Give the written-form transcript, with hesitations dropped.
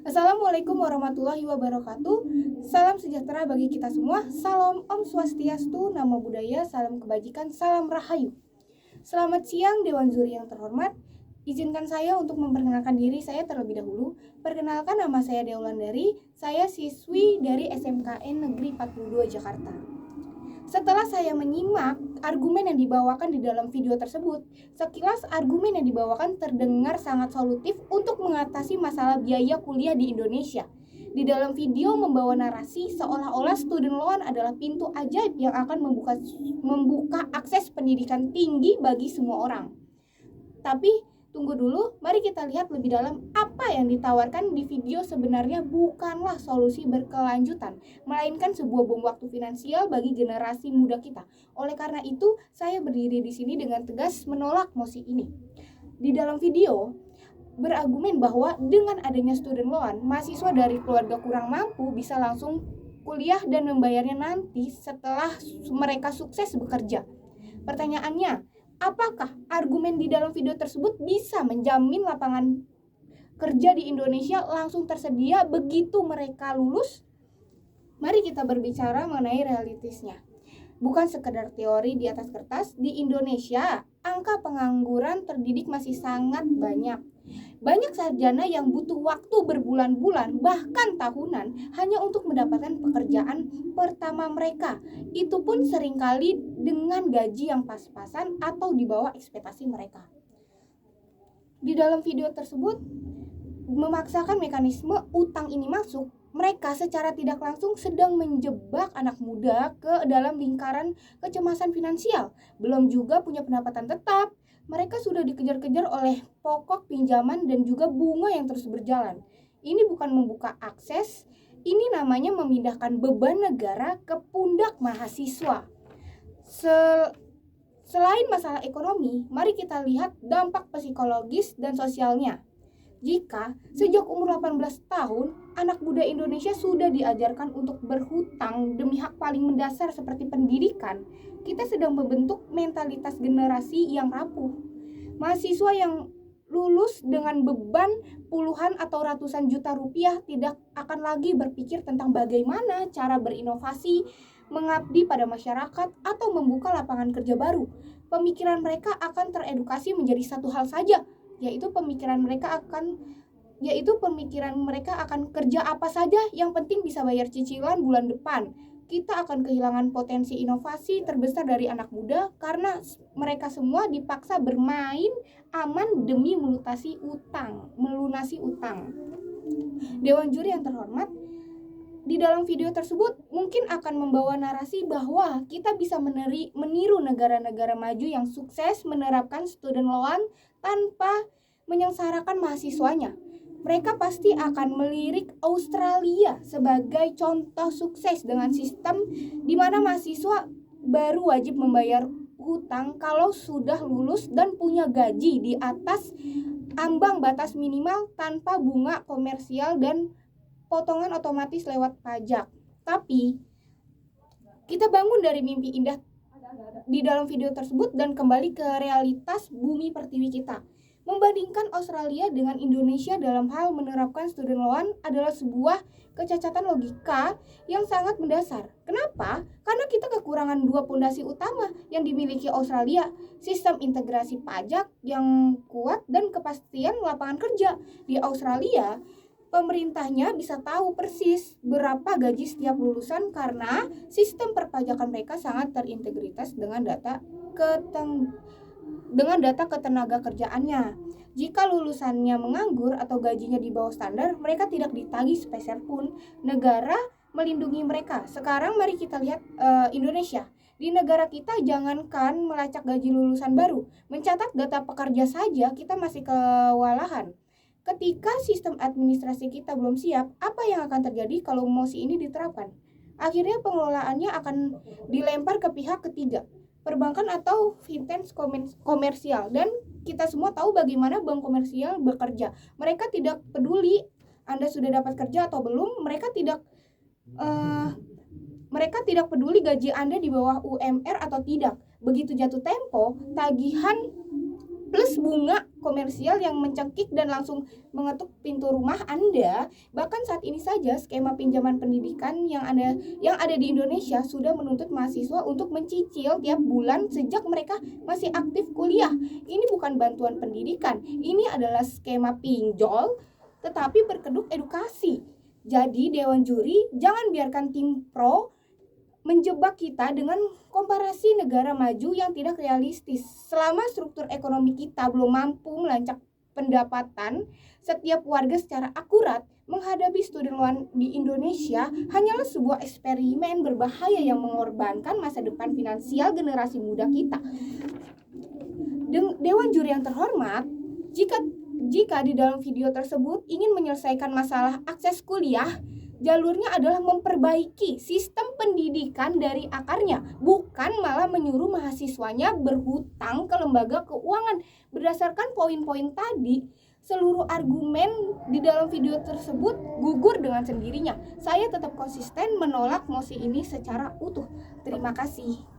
Assalamualaikum warahmatullahi wabarakatuh. Salam sejahtera bagi kita semua. Salam Om Swastiastu, Namo Buddhaya, salam kebajikan, salam rahayu. Selamat siang Dewan Juri yang terhormat. Izinkan saya untuk memperkenalkan diri saya terlebih dahulu. Perkenalkan, nama saya Deulandari. Saya siswi dari SMKN Negeri 42 Jakarta. Setelah saya menyimak argumen yang dibawakan di dalam video tersebut, sekilas argumen yang dibawakan terdengar sangat solutif untuk mengatasi masalah biaya kuliah di Indonesia. Di dalam video membawa narasi seolah-olah student loan adalah pintu ajaib yang akan membuka akses pendidikan tinggi bagi semua orang. Tapi tunggu dulu, mari kita lihat lebih dalam apa yang ditawarkan di video sebenarnya bukanlah solusi berkelanjutan, melainkan sebuah bom waktu finansial bagi generasi muda kita. Oleh karena itu, saya berdiri di sini dengan tegas menolak mosi ini. Di dalam video berargumen bahwa dengan adanya student loan, mahasiswa dari keluarga kurang mampu bisa langsung kuliah dan membayarnya nanti setelah mereka sukses bekerja. Pertanyaannya, apakah argumen di dalam video tersebut bisa menjamin lapangan kerja di Indonesia langsung tersedia begitu mereka lulus? Mari kita berbicara mengenai realitasnya. Bukan sekedar teori di atas kertas, di Indonesia angka pengangguran terdidik masih sangat banyak. Banyak sarjana yang butuh waktu berbulan-bulan, bahkan tahunan, hanya untuk mendapatkan pekerjaan pertama mereka. Itu pun seringkali dengan gaji yang pas-pasan atau di bawah ekspektasi mereka. Di dalam video tersebut, memaksakan mekanisme utang ini masuk, mereka secara tidak langsung sedang menjebak anak muda ke dalam lingkaran kecemasan finansial. Belum juga punya pendapatan tetap, mereka sudah dikejar-kejar oleh pokok pinjaman dan juga bunga yang terus berjalan. Ini bukan membuka akses, ini namanya memindahkan beban negara ke pundak mahasiswa. Selain masalah ekonomi, mari kita lihat dampak psikologis dan sosialnya. Jika sejak umur 18 tahun, anak muda Indonesia sudah diajarkan untuk berhutang demi hak paling mendasar seperti pendidikan, kita sedang membentuk mentalitas generasi yang rapuh. Mahasiswa yang lulus dengan beban puluhan atau ratusan juta rupiah tidak akan lagi berpikir tentang bagaimana cara berinovasi, mengabdi pada masyarakat, atau membuka lapangan kerja baru. Pemikiran mereka akan teredukasi menjadi satu hal saja, yaitu pemikiran mereka akan kerja apa saja yang penting bisa bayar cicilan bulan depan. Kita akan kehilangan potensi inovasi terbesar dari anak muda karena mereka semua dipaksa bermain aman demi melunasi utang. Dewan juri yang terhormat, di dalam video tersebut mungkin akan membawa narasi bahwa kita bisa meniru negara-negara maju yang sukses menerapkan student loan tanpa menyengsarakan mahasiswanya. Mereka pasti akan melirik Australia sebagai contoh sukses dengan sistem di mana mahasiswa baru wajib membayar hutang kalau sudah lulus dan punya gaji di atas ambang batas minimal tanpa bunga komersial dan potongan otomatis lewat pajak. Tapi kita bangun dari mimpi indah di dalam video tersebut dan kembali ke realitas bumi pertiwi kita. Membandingkan Australia dengan Indonesia dalam hal menerapkan student loan adalah sebuah kecacatan logika yang sangat mendasar. Kenapa? Karena kita kekurangan dua pondasi utama yang dimiliki Australia, sistem integrasi pajak yang kuat dan kepastian lapangan kerja. Di Australia, pemerintahnya bisa tahu persis berapa gaji setiap lulusan karena sistem perpajakan mereka sangat terintegritas dengan data ketenaga kerjaannya. Jika lulusannya menganggur atau gajinya di bawah standar, mereka tidak ditagih sepeser pun. Negara melindungi mereka. Sekarang mari kita lihat Indonesia. Di negara kita jangankan melacak gaji lulusan baru, mencatat data pekerja saja kita masih kewalahan. Ketika sistem administrasi kita belum siap, apa yang akan terjadi kalau mosi ini diterapkan? Akhirnya pengelolaannya akan dilempar ke pihak ketiga, perbankan atau fintech komersial, dan kita semua tahu bagaimana bank komersial bekerja. Mereka tidak peduli Anda sudah dapat kerja atau belum, mereka tidak peduli gaji Anda di bawah UMR atau tidak. Begitu jatuh tempo, tagihan plus bunga komersial yang mencekik dan langsung mengetuk pintu rumah Anda. Bahkan saat ini saja skema pinjaman pendidikan yang ada di Indonesia sudah menuntut mahasiswa untuk mencicil tiap bulan sejak mereka masih aktif kuliah. Ini bukan bantuan pendidikan, ini adalah skema pinjol tetapi berkedok edukasi. Jadi Dewan Juri, jangan biarkan tim pro menjebak kita dengan komparasi negara maju yang tidak realistis. Selama struktur ekonomi kita belum mampu melacak pendapatan setiap warga secara akurat, menghadapi studi loan di Indonesia hanyalah sebuah eksperimen berbahaya yang mengorbankan masa depan finansial generasi muda kita. Dewan Juri yang terhormat, jika di dalam video tersebut ingin menyelesaikan masalah akses kuliah, jalurnya adalah memperbaiki sistem pendidikan dari akarnya, bukan malah menyuruh mahasiswanya berhutang ke lembaga keuangan. Berdasarkan poin-poin tadi, seluruh argumen di dalam video tersebut gugur dengan sendirinya. Saya tetap konsisten menolak mosi ini secara utuh. Terima kasih.